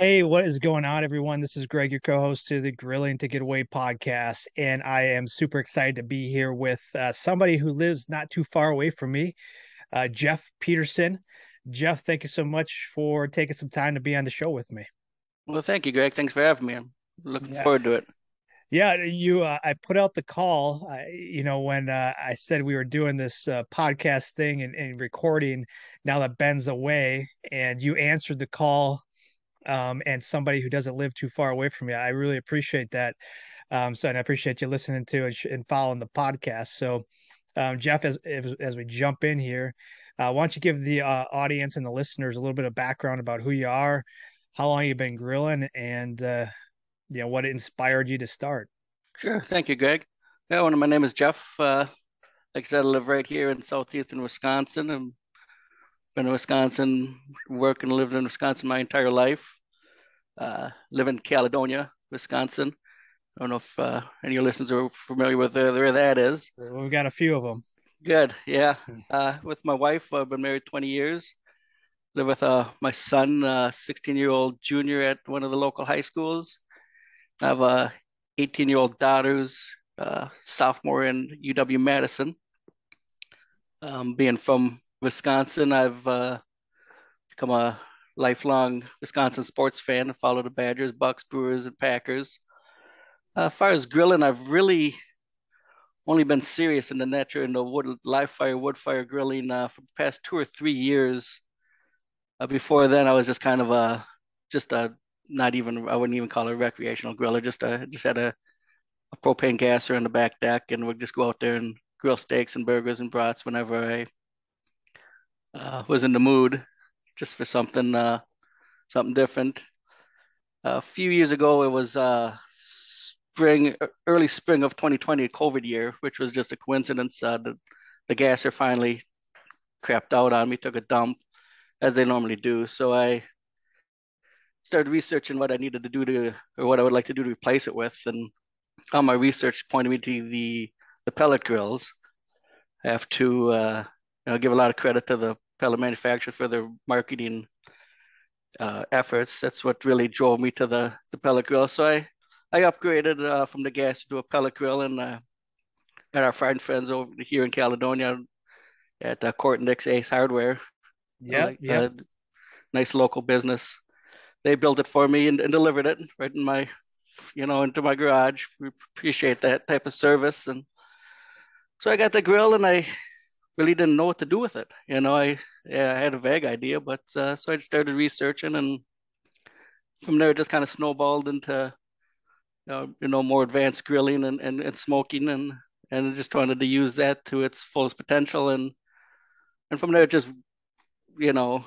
Hey, what is going on, everyone? This is Greg, your co-host to the Grilling to Get Away podcast, and I am super excited to be here with somebody who lives not too far away from me, Jeff Peterson. Jeff, thank you so much for taking some time to be on the show with me. Well, thank you, Greg. Thanks for having me. I'm looking Yeah, forward to it. yeah. I put out the call, when I said we were doing this podcast thing and recording. Now that Ben's away, and you answered the call and somebody who doesn't live too far away from you. I really appreciate that. And I appreciate you listening to and following the podcast. So, Jeff, as we jump in here, why don't you give the audience and the listeners a little bit of background about who you are, how long you've been grilling, and what inspired you to start? Sure. Thank you, Greg. Yeah, my name is Jeff. Like I said, I live right here in southeastern Wisconsin. I've been in Wisconsin, worked and lived in Wisconsin my entire life. Live in Caledonia, Wisconsin. I don't know if any of your listeners are familiar with where that is. We've got a few of them. Good. Yeah. With my wife, I've been married 20 years. Live with my son, 16-year-old junior at one of the local high schools. I have a 18-year-old daughter who's sophomore in UW-Madison. Being from Wisconsin, I've become a lifelong Wisconsin sports fan. I follow the Badgers, Bucks, Brewers, and Packers. As far as grilling, I've really only been serious in the nature in the live fire, wood fire grilling for the past 2 or 3 years. Before then, I was just kind of just a not even I wouldn't even call it a recreational griller. Just had a propane gasser in the back deck, and we'd just go out there and grill steaks and burgers and brats whenever I was in the mood, just for something different. A few years ago, it was early spring of 2020, COVID year, which was just a coincidence. The gasser finally crapped out on me, took a dump as they normally do. So I started researching what I needed to do or what I would like to do to replace it with, and all my research pointed me to the pellet grills. I have to give a lot of credit to the pellet manufacturers for their marketing efforts. That's what really drove me to the pellet grill. So I upgraded from the gas to a pellet grill, and at our friends over here in Caledonia at Court and Nick's Ace Hardware, Yep, like yep. nice local business. They built it for me and delivered it right in into my garage. We appreciate that type of service. And so I got the grill, and I really didn't know what to do with it. Yeah, I had a vague idea, but so I started researching, and from there it just kind of snowballed into more advanced grilling and smoking, and just wanted to use that to its fullest potential, and from there it you know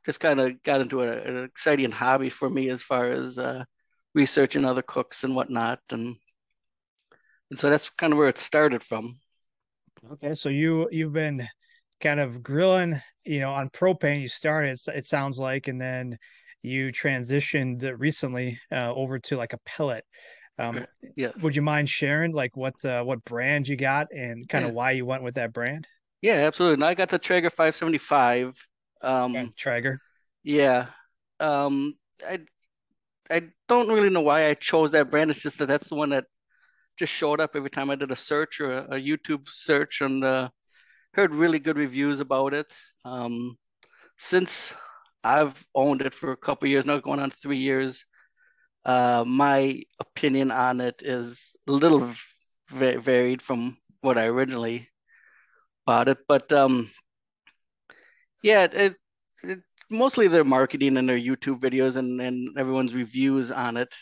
just kind of got into an exciting hobby for me as far as researching other cooks and whatnot, and so that's kind of where it started from. Okay, so you've been kind of grilling, on propane. You started, it sounds like, and then you transitioned recently over to like a pellet. Um, Right. Yeah, would you mind sharing like what brand you got and kind of yeah, why you went with that brand? yeah, absolutely. And I got the Traeger 575. Yeah, Um, Traeger. yeah, um, I I don't really know why I chose that brand. It's just that that's the one that just showed up every time I did a search or a YouTube search, and heard really good reviews about it. Um, since I've owned it for a couple of years now, going on 3 years, my opinion on it is a little varied from what I originally bought it. But yeah, it mostly their marketing and their YouTube videos and everyone's reviews on it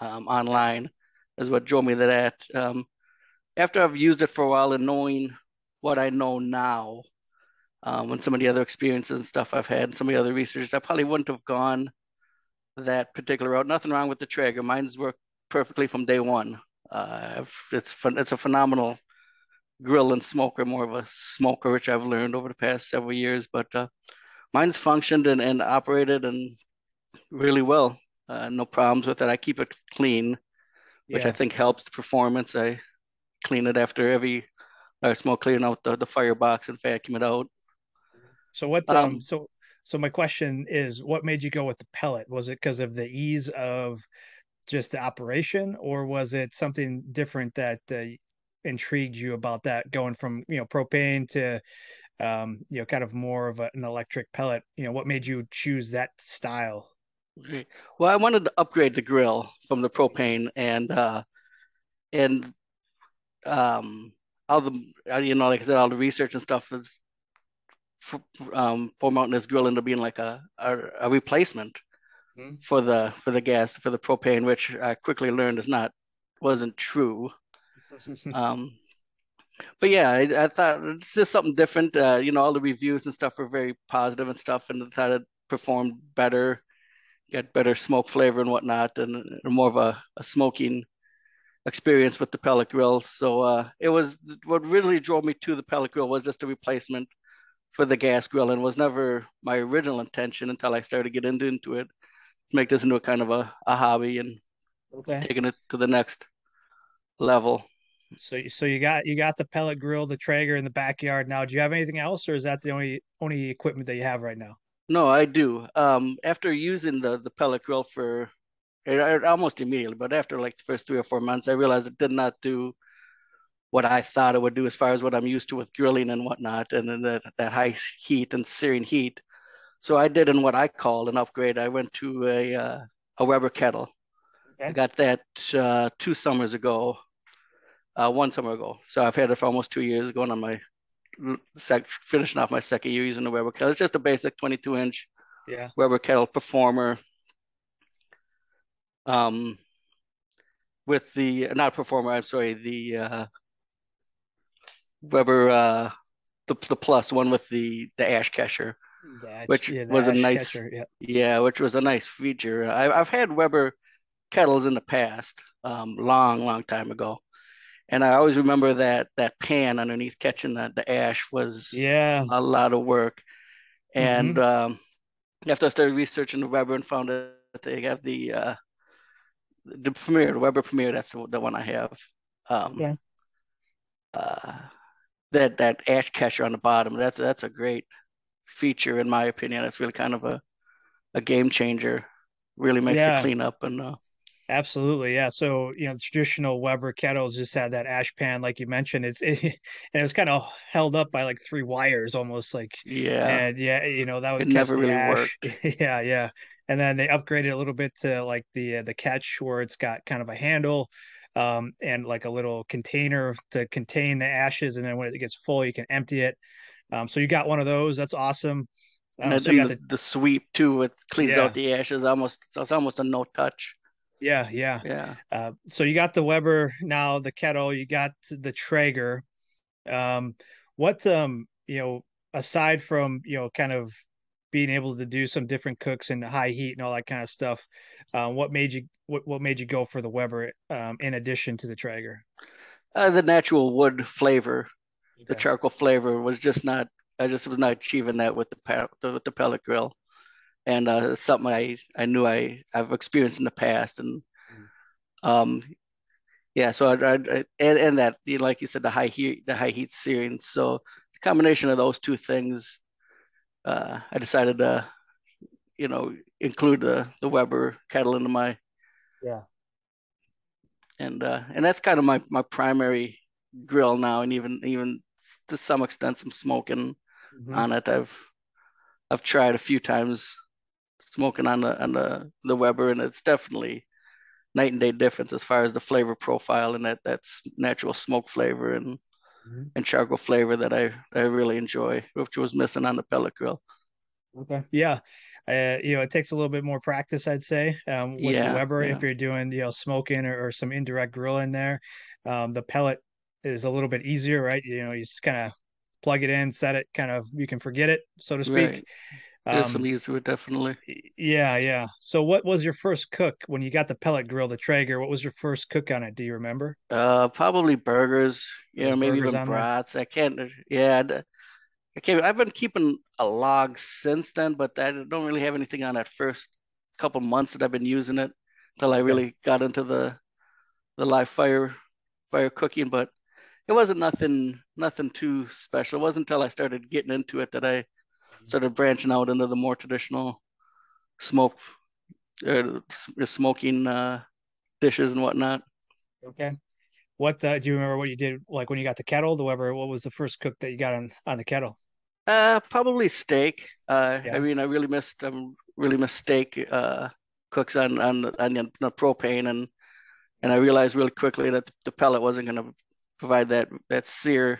online is what drove me to that. After I've used it for a while and knowing what I know now, and some of the other experiences and stuff I've had, some of the other research, I probably wouldn't have gone that particular route. Nothing wrong with the Traeger. Mine's worked perfectly from day one. It's fun. It's a phenomenal grill and smoker, more of a smoker, which I've learned over the past several years. But mine's functioned and operated and really well. No problems with it. I keep it clean, which I Yeah. think helps the performance. I clean it after every smoke, clean out the firebox and vacuum it out. So what Um, so So my question is, what made you go with the pellet? Was it because of the ease of just the operation, or was it something different that intrigued you about that going from, propane to, kind of more of an electric pellet? What made you choose that style? Okay. Well, I wanted to upgrade the grill from the propane and um all the like I said, all the research and stuff is for mounting this grill into being like a replacement Mhm. for the gas for the propane, which I quickly learned is not wasn't true. Um, but yeah, I thought it's just something different. All the reviews and stuff were very positive and stuff, and I thought it performed better, get better smoke flavor and whatnot, and more of a smoking experience with the pellet grill. So it was what really drove me to the pellet grill was just a replacement for the gas grill, and was never my original intention until I started getting into it, make this into a kind of a hobby and Okay. taking it to the next level. So you got the pellet grill, the Traeger in the backyard now. Do you have anything else, or is that the only equipment that you have right now? No, I do. After using the pellet grill for almost immediately, but after like the first 3 or 4 months, I realized it did not do what I thought it would do as far as what I'm used to with grilling and whatnot, and then that high heat and searing heat. So I did in what I call an upgrade. I went to a Weber kettle. I Okay. got that 2 summers ago, 1 summer ago. So I've had it for almost 2 years, going on my finishing off my second year using the Weber kettle. It's just a basic 22-inch Yeah. Weber kettle performer. Um, with the not performer, I'm sorry, the Weber the plus one with the ash catcher, which Yeah, the was a ash nice, catcher. Yeah. yeah, which was a nice feature. I've had Weber kettles in the past, long time ago, and I always remember that pan underneath catching the ash was Yeah. a lot of work. And Hmm. after I started researching the Weber and found that they have the Premier, the Weber Premier, that's the one I have. Um, Okay. uh, that ash catcher on the bottom, that's a great feature in my opinion. It's really kind of a game changer. Really makes the Yeah. cleanup and Absolutely, yeah. So, traditional Weber kettles just had that ash pan, like you mentioned. And it was kind of held up by like three wires, almost like, yeah, and yeah, that it would catch never the really ash. worked. Yeah, yeah. And then they upgraded a little bit to like the catch where it's got kind of a handle, and like a little container to contain the ashes, and then when it gets full, you can empty it. So you got one of those. That's awesome. So you And got the the sweep too, it cleans out yeah. the ashes almost. It's almost a no touch. Yeah, yeah. Yeah. So you got the Weber now, the kettle, you got the Traeger. Um, what aside from, kind of being able to do some different cooks in the high heat and all that kind of stuff, what made you go for the Weber in addition to the Traeger? The natural wood flavor, the Okay. charcoal flavor was just not. I just was not achieving that with with the pellet grill, and it's something I knew I've experienced in the past, and um yeah. So and that like you said, the high heat searing. So the combination of those two things, I decided to include the Weber kettle into my Yeah. and that's kind of my primary grill now, and even to some extent some smoking Hmm. on it. I've tried a few times smoking on the Weber, and it's definitely night and day difference as far as the flavor profile and that's natural smoke flavor Hmm. and charcoal flavor that I really enjoy, which was missing on the pellet grill. Okay. Yeah. It takes a little bit more practice, I'd say, with the Yeah, Weber if yeah, you're doing, smoking or some indirect grilling there. The pellet is a little bit easier, right? You just kind of plug it in, set it, kind of you can forget it, so to speak. right. There's some Um, ease to it, definitely. yeah, yeah. So what was your first cook when you got the pellet grill, the Traeger? What was your first cook on it? Do you remember? Probably burgers, It was maybe burgers even on there. brats. I can't. Yeah, okay, I've been keeping a log since then, but I don't really have anything on that first couple months that I've been using it until I Okay. really got into the live fire cooking. But it wasn't nothing too special. It wasn't until I started getting into it that I sort of branching out into the more traditional smoke smoking dishes and whatnot. Okay. What do you remember what you did like when you got the kettle, the Weber? What was the first cook that you got on the kettle? Probably steak. I Yeah. mean, really miss steak cooks on the propane, and I realized really quickly that the pellet wasn't going to provide that sear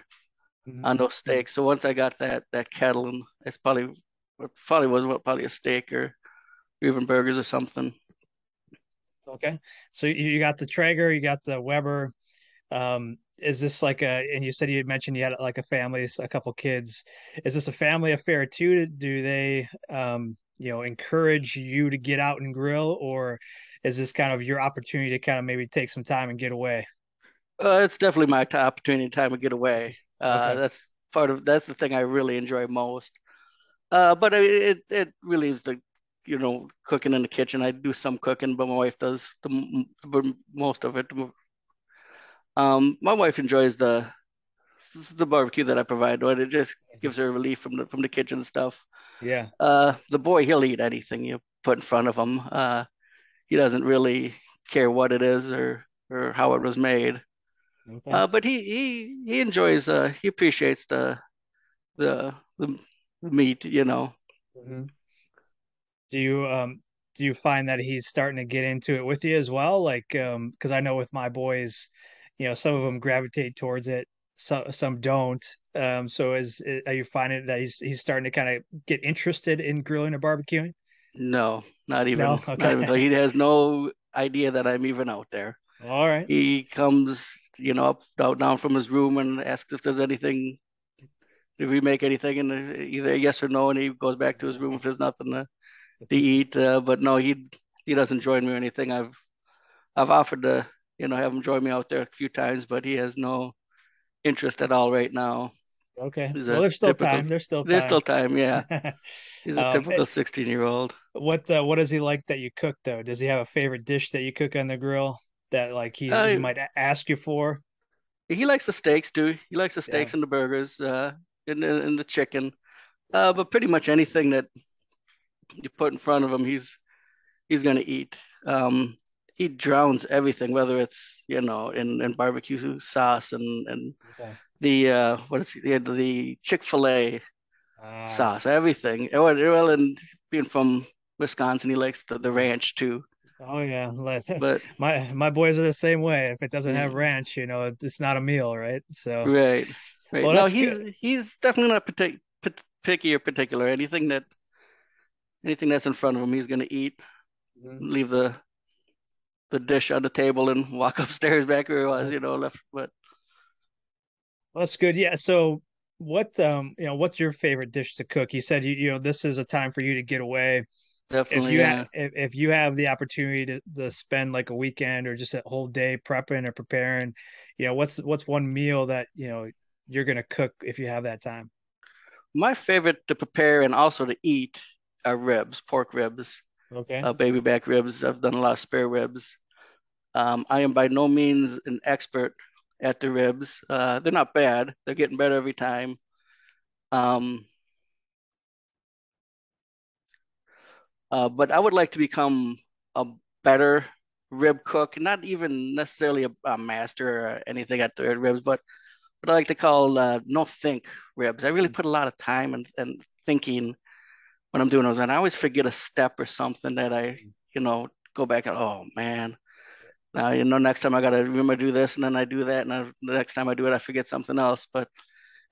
on those Mm-hmm. steaks. So once I got that kettle, and it's probably was probably a steak or even burgers or something. Okay. So you got the Traeger, you got the Weber. Is this like and you said you had mentioned you had like a family, a couple kids. Is this a family affair too? Do they, encourage you to get out and grill, or is this kind of your opportunity to kind of maybe take some time and get away? It's definitely my opportunity time to get away. Okay. That's the thing I really enjoy most. But it relieves the cooking in the kitchen. I do some cooking, but my wife does most of it. My wife enjoys the barbecue that I provide, but it just gives her relief from the kitchen stuff. Yeah. The boy, he'll eat anything you put in front of him. He doesn't really care what it is or how it was made. Okay. But he enjoys he appreciates the meat, you know. Mhm. Do you find that he's starting to get into it with you as well? Like, because I know with my boys, some of them gravitate towards it, some don't. So are you finding that he's starting to kind of get interested in grilling or barbecuing? No, No? not Okay. even. He has no idea that I'm even out there. All right. He comes, up down from his room and asks if there's anything, if we make anything, and either yes or no, and he goes back to his room if there's nothing to eat. But no, he doesn't join me or anything. I've offered to, have him join me out there a few times, but he has no interest at all right now. Okay. He's Well, a there's still typical. time. There's still There's time. still time, yeah. He's a Eh, typical 16-year-old. what does he like that you cook though? Does he have a favorite dish that you cook on the grill that like he Uh, might ask you for? he likes the steaks too. He likes the Yeah. steaks and the burgers, and the chicken. But pretty much anything that you put in front of him, he's gonna eat. Um, he drowns everything, whether it's in barbecue sauce and Okay. the what is it, the Chick-fil-A Ah. sauce, everything. Well, and being from Wisconsin, he likes the Yeah. ranch too. Oh yeah, But my boys are the same way. If it doesn't have yeah, ranch, it's not a meal, right? So, right, right. well, No, that's good. he's definitely not picky or particular. Anything that's in front of him, he's gonna eat. Mhm. Leave the dish on the table and walk upstairs back where it was, Mhm. left. But Well, that's good. Yeah. So, what's your favorite dish to cook? You said this is a time for you to get away. If definitely, you have yeah. if you have the opportunity to spend like a weekend or just a whole day prepping or preparing, what's one meal that you're gonna cook if you have that time? My favorite to prepare and also to eat are ribs, pork ribs, Okay. baby back ribs. I've done a lot of spare ribs. I am by no means an expert at the ribs. They're not bad. They're getting better every time. Um, but I would like to become a better rib cook, not even necessarily a master or anything at the ribs, but what I like to call no think ribs. I really put a lot of time and thinking when I'm doing those, and I always forget a step or something that I, go back and oh man, now next time I gotta remember to do this, and then I do that, and the next time I do it, I forget something else. But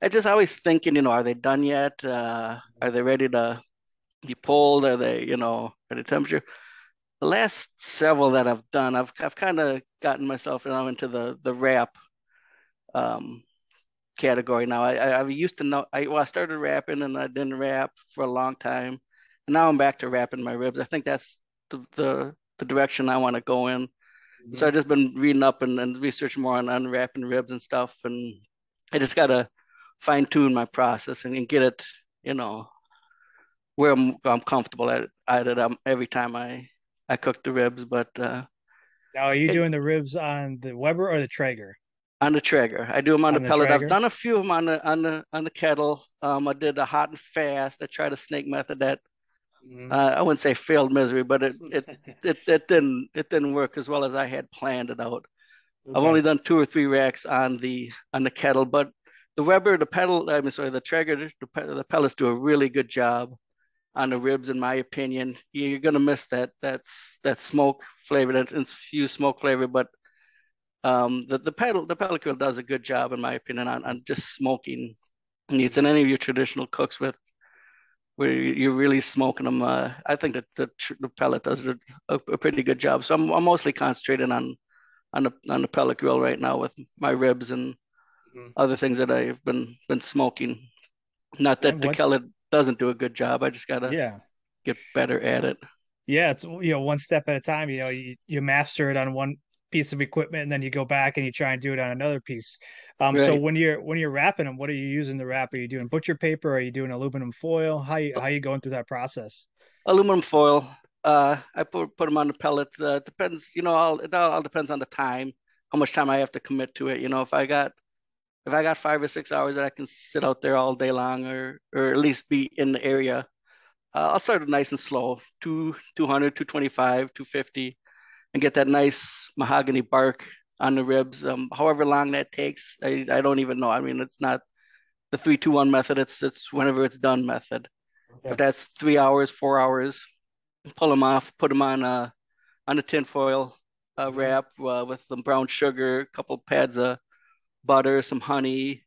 I just always thinking, are they done yet? Are they ready to be pulled? Are they, at the temperature? The last several that I've done, I've kind of gotten myself into the wrap um, category now. I used to know. I started rapping and I didn't rap for a long time, and now I'm back to rapping my ribs. I think that's the direction I want to go in. So I've Mhm. just been reading up and researching more on unwrapping ribs and stuff, and I just gotta fine tune my process and get it, you know, where I'm comfortable at it every time I cook the ribs. But Now, are you it, doing the ribs on the Weber or the Traeger? On the Traeger. I do them on the on the pellet. I've Traeger? done a few of them on the kettle. I did a hot and fast. I tried a snake method that Mhm. I wouldn't say failed misery, but it didn't work as well as I had planned it out. I've Okay. only done 2 or 3 racks on the kettle, but the Weber, the pedal, I mean, sorry, the Traeger, the pellets do a really good job on the ribs, in my opinion. You're gonna miss that smoke flavor, that infused smoke flavor, but the pellicle does a good job, in my opinion, on just smoking meats. And Mhm. any of your traditional cooks with where you're really smoking them, I think that the pellet does a pretty good job. So I'm mostly concentrating on the pellet grill right now with my ribs and Mhm. other things that I've been smoking. Not And that the what? pellet doesn't do a good job. I just gotta Yeah. get better at it. Yeah, it's one step at a time. You master it on one piece of equipment, and then you go back and you try and do it on another piece. So Right. when you're wrapping them, what are you using to wrap? Are you doing butcher paper? Are you doing aluminum foil? How you going through that process? Aluminum foil. I put them on the pellet. Depends, it all depends on the time, how much time I have to commit to it. If I got 5 or 6 hours that I can sit out there all day long, or at least be in the area, I'll start it nice and slow, 200, 225, 250, and get that nice mahogany bark on the ribs. However long that takes, I don't even know. I mean, it's not the 3-2-1 method. It's whenever it's done method. If Okay. that's 3 hours, 4 hours, pull them off, put them on the tin foil Hmm. wrap with some brown sugar, a couple pads of butter, some honey,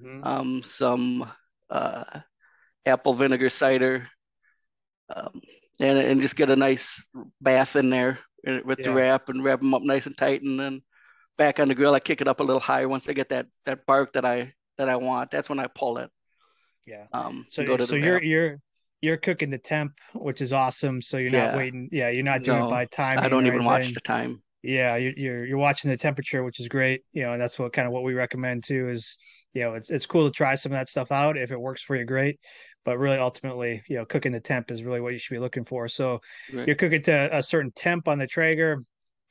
Hmm. some uh, apple vinegar cider, um, and just get a nice bath in there with the Yeah. wrap and wrap them up nice and tight, and then back on the grill. I kick it up a little higher once I get that bark that I want. That's when I pull it Yeah. and go So to so the you're wrap. you're you're cooking the temp, which is awesome. So you're not Yeah, waiting. Yeah, you're not doing it no, by I timing don't or even watch anything. the time. Yeah, you're watching the temperature, which is great. And that's what we recommend too is, it's cool to try some of that stuff out. If it works for you, great. But really ultimately, cooking the temp is really what you should be looking for. So Right. you're cooking to a certain temp on the Traeger.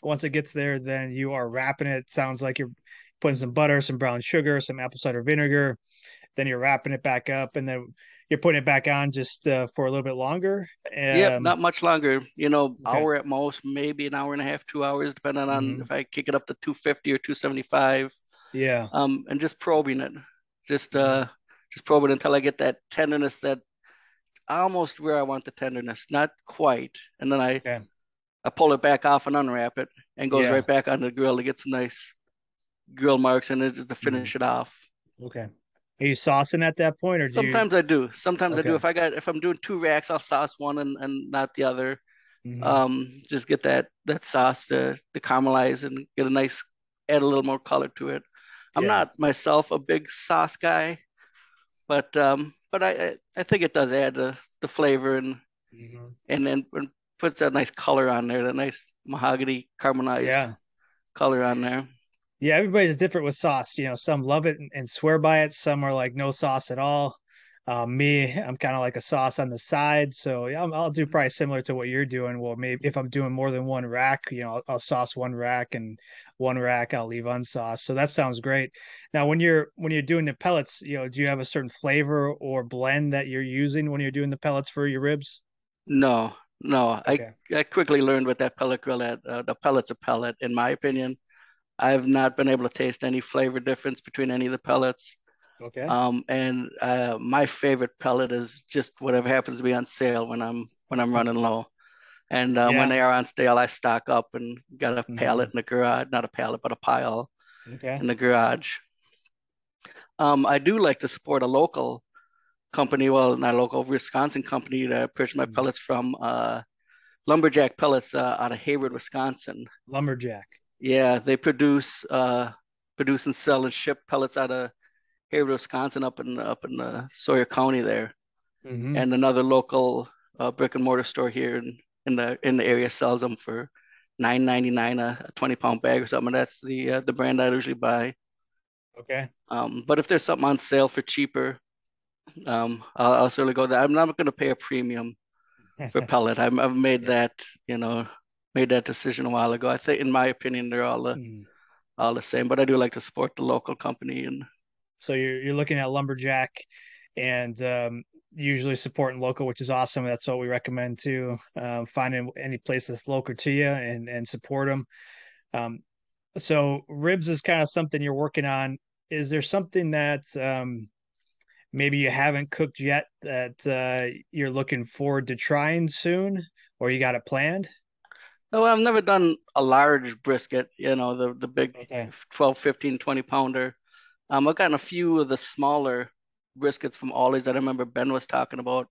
Once it gets there, then you are wrapping it. Sounds like you're putting some butter, some brown sugar, some apple cider vinegar. Then you're wrapping it back up, and then you're putting it back on just for a little bit longer. Yep, not much longer. Okay. Hour at most, maybe an hour and a half, 2 hours, depending on Hmm. if I kick it up to 250 or 275. Yeah. And just probing it, just Hmm. uh, just probe it until I get that tenderness, that almost where I want the tenderness, not quite. And then I Okay. I pull it back off and unwrap it, and goes Yeah. right back on the grill to get some nice grill marks in it to Mhm. finish it off. Okay. Are you saucing at that point, or do you? Sometimes I do. Sometimes I do. Okay. If I'm doing 2 racks, I'll sauce one and not the other. Hmm. Just get that sauce to caramelize and get a nice, add a little more color to it. I'm Yeah. not myself a big sauce guy, but I think it does add the flavor Hmm. and puts that nice color on there, that nice mahogany caramelized Yeah. color on there. Yeah. Everybody's different with sauce. Some love it and swear by it. Some are like no sauce at all. Me, I'm kind of like a sauce on the side. So yeah, I'll do probably similar to what you're doing. Well, maybe if I'm doing more than one rack, I'll sauce one rack and one rack I'll leave unsauced. So that sounds great. Now, when you're doing the pellets, do you have a certain flavor or blend that you're using when you're doing the pellets for your ribs? No, no, I Okay. I quickly learned with that pellet grill that the pellet's a pellet. In my opinion, I've not been able to taste any flavor difference between any of the pellets. Okay. And my favorite pellet is just whatever happens to be on sale when I'm running low. And when Yeah. they are on sale, I stock up and got a pallet Hmm. in the garage, not a pallet, but a pile Okay. in the garage. I do like to support a local company, well, not a local, Wisconsin company that I purchased my Mhm. pellets from, Lumberjack Pellets out of Hayward, Wisconsin. Lumberjack. Yeah, they produce and sell and ship pellets out of Hayward, Wisconsin, up in Sawyer County there. Hmm. And another local brick and mortar store here in the area sells them for 9.99 a 20-pound bag or something. That's the brand I usually buy. Okay. But if there's something on sale for cheaper, I'll certainly go there. I'm not going to pay a premium for pellet. I've made Yeah. that, you know, made that decision a while ago. I think, in my opinion, they're all Mm. all the same. But I do like to support the local company, and So you're looking at lumberjack, and usually supporting local, which is awesome. That's what we recommend too. Finding any place that's local to you and support them. Um, so ribs is kind of something you're working on. Is there something that maybe you haven't cooked yet that you're looking forward to trying soon, or you got it planned? no, I've never done a large brisket, the big Okay. 12, 15, 20 pounder. I've gotten a few of the smaller briskets from Ollie's that I remember Ben was talking about a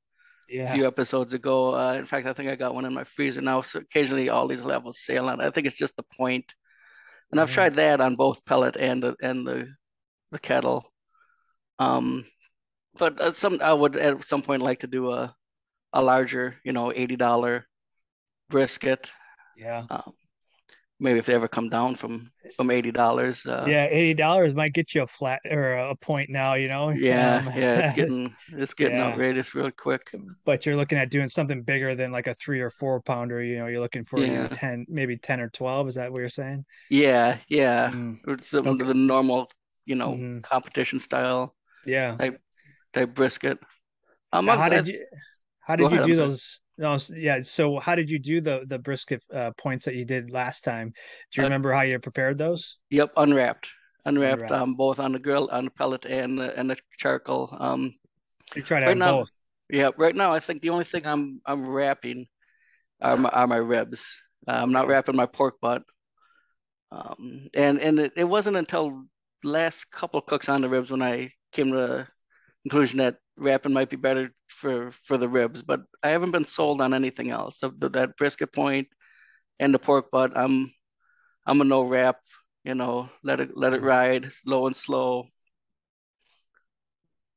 Yeah. few episodes ago. In fact, I think I got one in my freezer now. So occasionally Ollie's will have a sale on it. I think it's just the point. And I've Mhm. tried that on both pellet and the kettle. Um, but some I would at some point like to do a larger, $80 brisket. Yeah. Um, maybe if they ever come down from $80. Yeah, $80 might get you a flat or a point now, Yeah, yeah, it's getting Yeah. outrageous real quick. But you're looking at doing something bigger than like a 3 or 4 pounder, you're looking for, Yeah, 10, maybe 10 or 12. Is that what you're saying? yeah, yeah. Mm. It's some of Okay. the normal, Hmm. competition style Yeah. type type brisket. Now, That's how Go did you ahead. I'm do sorry. those? No, yeah. So how did you do the brisket points that you did last time? Do you Uh, remember how you prepared those? yep, unwrapped, Unwrap. both on the grill, on the pellet, and the charcoal. You try to Right have now, both. yeah, right now I think the only thing I'm wrapping are my ribs. I'm not Okay. wrapping my pork butt. And it wasn't until last couple of cooks on the ribs when I came to the conclusion that wrapping might be better for the ribs. But I haven't been sold on anything else. So that brisket point and the pork butt, I'm a no wrap. Let it Mhm. ride low and slow.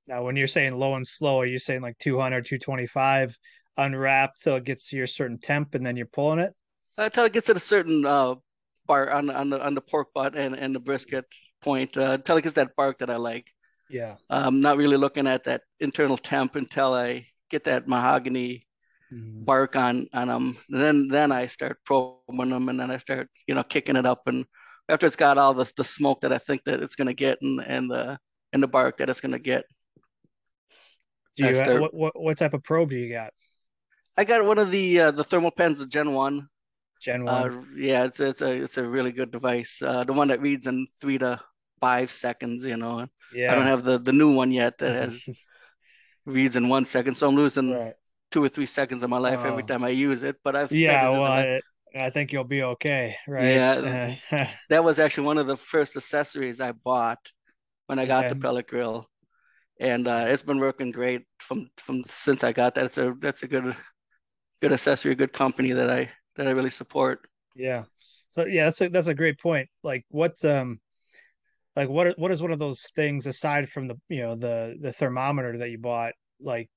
Now, when you're saying low and slow, are you saying like 200, 225 unwrapped till it gets to your certain temp and then you're pulling it? Until it gets at a certain bar on the pork butt and the brisket point. Until it gets that bark that I like. Yeah. I'm not really looking at that internal temp until I get that mahogany Mhm. bark on them. Then I start probing them, and then I start kicking it up. And after it's got all the smoke that I think that it's gonna get, and the bark that it's gonna get, Do I you start. what type of probe do you got? I got one of the thermal pens, the Gen One. Gen 1. Yeah, it's a really good device. The one that reads in 3 to 5 seconds. I don't Yeah. have the new one yet that has reads in 1 second, so I'm losing Right. 2 or 3 seconds of my life every Oh. time I use it. But I've Yeah, figured well, this event. I think you'll be okay, right? Yeah, that was actually one of the first accessories I bought when I got the Okay. pellet grill, and it's been working great from since I got that. That's a good accessory, good company that I really support. Yeah. So yeah, that's a great point. Like what is one of those things aside from the thermometer that you bought? Like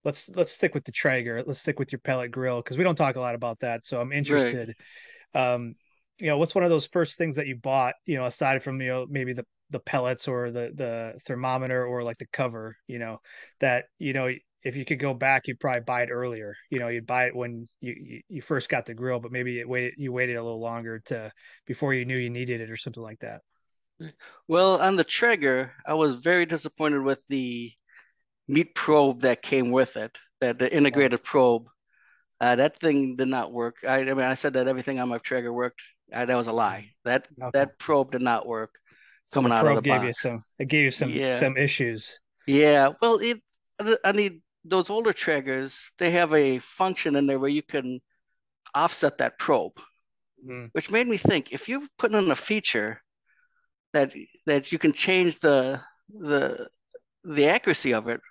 let's stick with the Traeger. Let's stick with your pellet grill because we don't talk a lot about that. So I'm Right. interested. Um, what's one of those first things that you bought, aside from, maybe the pellets or the thermometer or like the cover, that, if you could go back, you'd probably buy it earlier. You'd buy it when you first got the grill, but maybe you waited a little longer to before you knew you needed it or something like that. Well, on the Traeger, I was very disappointed with the meat probe that came with it, that the Yeah. integrated probe. That thing did not work. I mean, I said that everything on my Traeger worked. That was a lie. That Okay. that probe did not work So the coming out of the probe gave you box. some, it gave you some Yeah, some issues. yeah. Well, I need those older Traegers. They have a function in there where you can offset that probe, Mm. which made me think if you put in a feature that that you can change the the accuracy of it,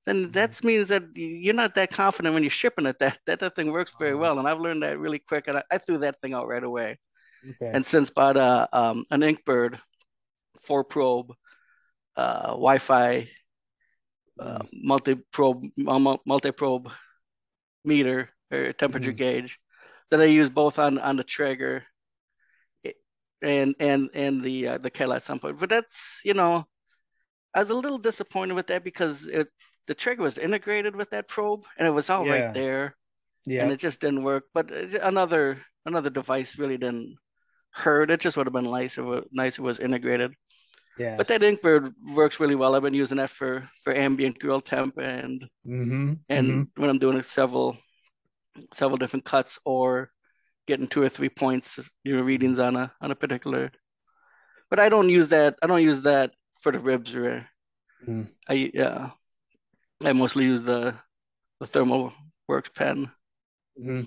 then Mhm. that means that you're not that confident when you're shipping it that thing works very Oh, well. And I've learned that really quick, and I threw that thing out right away. okay. And since bought an Inkbird 4 probe Wi-Fi Mm. multi-probe meter or temperature Mhm. gauge that I use both on the Traeger and the kettle at some point. But I was a little disappointed with that because the Traeger was integrated with that probe and it was all right Yeah. there and Yep. it just didn't work. But another device really heard. It just would have been nice if it was integrated. Yeah. But that Inkbird works really well. I've been using that for ambient grill temp Mm-hmm. Mm-hmm. and when I'm doing several different cuts or getting 2 or 3 points, readings on a particular. But I don't use that. I don't use that for the ribs. Or Mm-hmm. I mostly use the thermal works pen. Mm-hmm.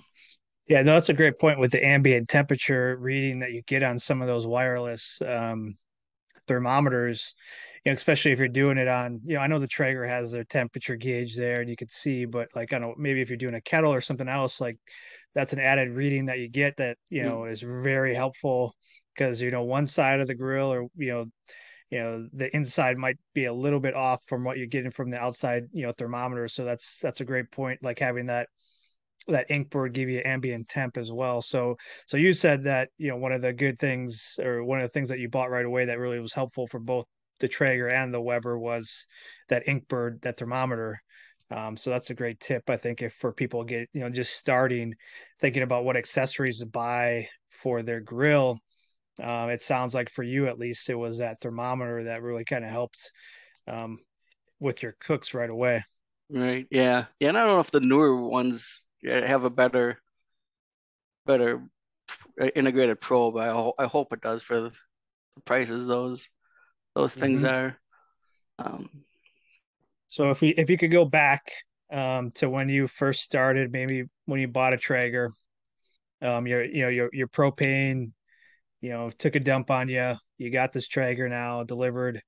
Yeah, no, that's a great point with the ambient temperature reading that you get on some of those wireless thermometers, especially if you're doing it on, I know the Traeger has their temperature gauge there and you could see, but like, I don't know, maybe if you're doing a kettle or something else, like that's an added reading that you get that, Mm, is very helpful because, one side of the grill or, the inside might be a little bit off from what you're getting from the outside, thermometer. So that's a great point, like having that ink board give you ambient temp as well. So you said that, one of the good things or one of the things that you bought right away that really was helpful for both the Traeger and the Weber was that ink bird, that thermometer. So that's a great tip, I think, if for people get, just starting thinking about what accessories to buy for their grill. It sounds like for you at least it was that thermometer that really kind of helped um, with your cooks right away. right. Yeah. Yeah. And I don't know if the newer ones have a better integrated probe. I hope it does for the prices those things Mm-hmm. are. Um, So if you could go back to when you first started, maybe when you bought a Traeger, your propane, took a dump on you. You got this Traeger now delivered.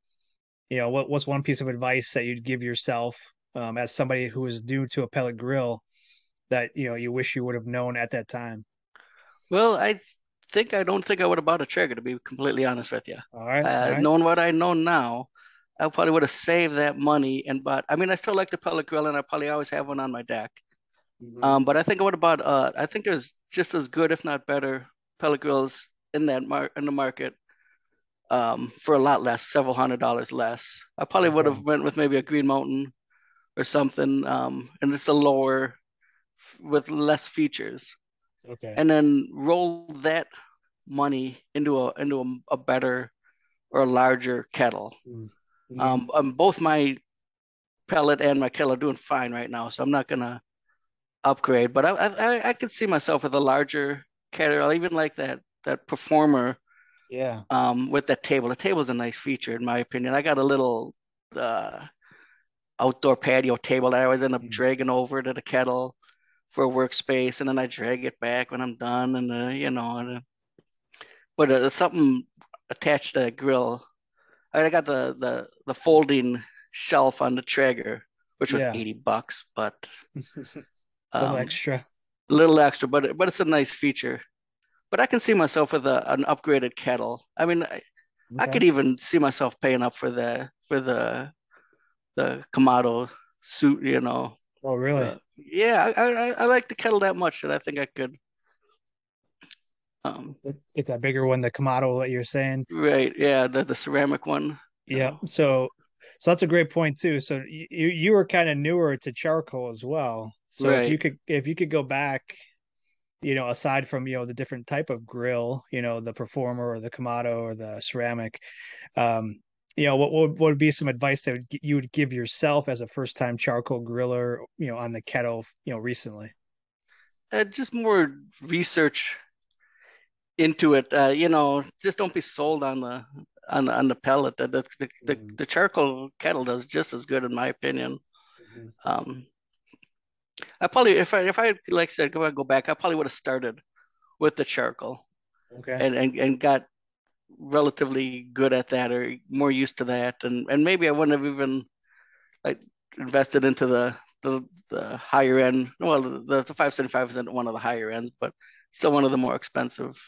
What's one piece of advice that you'd give yourself as somebody who is new to a pellet grill that you wish you would have known at that time? well, I don't think I would have bought a Traeger to be completely honest with you. All right, all right. Knowing what I know now, I probably would have saved that money and bought. I mean, I still like the pellet grill, and I probably always have one on my deck. Hmm. But I think I would have bought. I think there's just as good, if not better, pellet grills in the market. For a lot less, several $100s less. I probably would Okay, have went with maybe a Green Mountain or something, and it's a lower with less features, okay. and then roll that money into a better or a larger kettle. Mm-hmm. Both my pellet and my kettle are doing fine right now, so I'm not gonna upgrade. But I could see myself with a larger kettle, even like that performer Yeah. with that table. The table's a nice feature in my opinion. I got a little uh, outdoor patio table that I always end up Mm. dragging over to the kettle for a workspace, and then I drag it back when I'm done, and but something attached to the grill. I got the folding shelf on the Traeger, which was Yeah. $80, but Little um, extra. a little extra, but it's a nice feature. But I can see myself with an upgraded kettle. I mean, I Okay. could even see myself paying up for the Kamado suit. Oh, really? Yeah, I like the kettle that much that I think I could. Um, Get that bigger one, the Kamado that you're saying. right, yeah, the ceramic one. Yeah. So that's a great point too. So you were kind of newer to charcoal as well. So if Right. you could go back, aside from, the different type of grill, the performer or the Kamado or the ceramic, um, what would be some advice that you would give yourself as a first time charcoal griller, on the kettle, recently? Just more research into it. Just don't be sold on the pellet. The charcoal kettle does just as good in my opinion. Mm-hmm. Um, I probably if I like I said go back, I probably would have started with the charcoal Okay. and got relatively good at that or more used to that, and maybe I wouldn't have even like invested into the higher end. Well, the 575 isn't one of the higher ends, but still one of the more expensive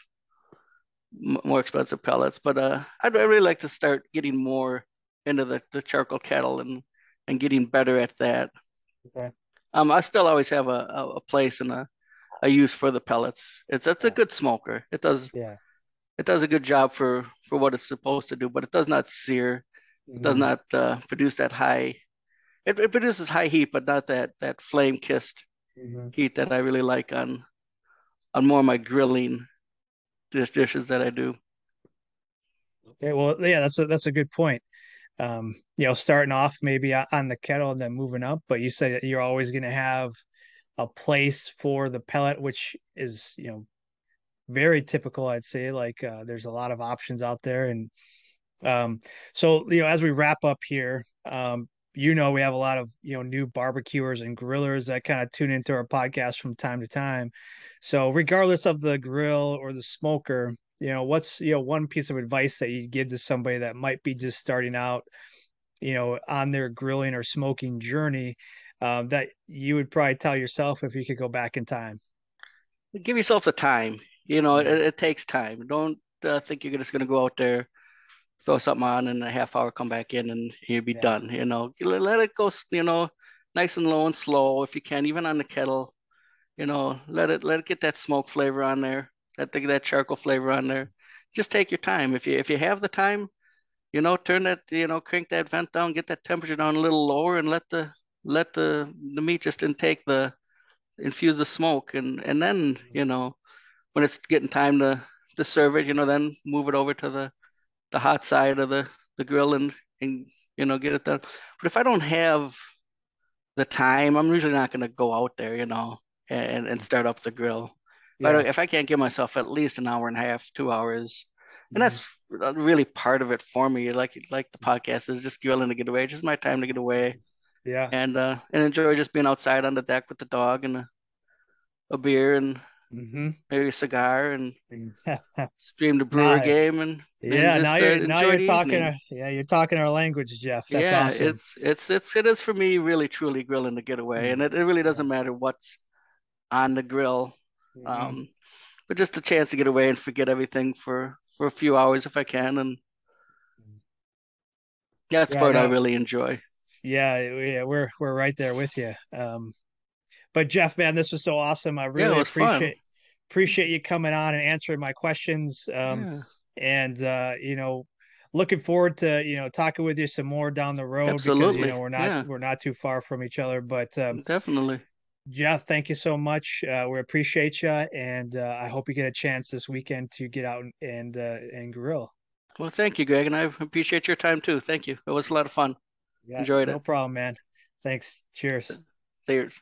pellets. But I'd really like to start getting more into the charcoal kettle and getting better at that. Okay. I still always have a place and a use for the pellets. It's a Yeah. good smoker. Yeah. It does a good job for what it's supposed to do, but it does not sear. It does Hmm. not produce that high. It produces high heat, but not that flame kissed Hmm. heat that I really like on more of my grilling. dishes that I do. Okay, well, yeah, that's a good point. Starting off maybe on the kettle and then moving up, but you say that you're always going to have a place for the pellet, which is, very typical, I'd say. Like there's a lot of options out there. And so, as we wrap up here, we have a lot of, new barbecuers and grillers that kind of tune into our podcast from time to time. So regardless of the grill or the smoker, what's, one piece of advice that you give to somebody that might be just starting out, on their grilling or smoking journey, that you would probably tell yourself if you could go back in time? Give yourself the time. It, Mm, it takes time. Don't think you're just going to go out there, throw something on, and a half hour come back in, and you'll be yeah. done. Let it go. Nice and low and slow if you can, even on the kettle. Let it get that smoke flavor on there, that charcoal flavor on there. Just take your time. If you have the time, turn that, crank that vent down, get that temperature down a little lower, and let the meat just infuse the smoke, and then when it's getting time to serve it, then move it over to the hot side of the grill, and get it done. But if I don't have the time, I'm usually not going to go out there, and start up the grill. Yeah. If I can't give myself at least an hour and a half, 2 hours, and Mhm. that's really part of it for me. Like the podcast is just grilling to get away, just my time to get away Yeah. and enjoy just being outside on the deck with the dog and a beer and Hmm. maybe a cigar and stream the Brewer Now, game and yeah, just now enjoy you're the talking, evening. you're talking our language, Jeff. That's Yeah, awesome. it is for me really truly grilling to get away, Mm. and it really Yeah. doesn't matter what's on the grill, Hmm. um, but just a chance to get away and forget everything for a few hours if I can, and that's the Yeah, part I no, really enjoy. yeah, we're right there with you. But Jeff, man, this was so awesome. I Yeah, it really was fun. appreciate you coming on and answering my questions. Yeah, And looking forward to, talking with you some more down the road because, absolutely. Yeah, we're not too far from each other. But definitely. Jeff, thank you so much. We appreciate you, and I hope you get a chance this weekend to get out and grill. Well, thank you, Greg, and I appreciate your time too. Thank you. It was a lot of fun. Yeah, Enjoyed no it. problem, man. Thanks. Cheers. Cheers.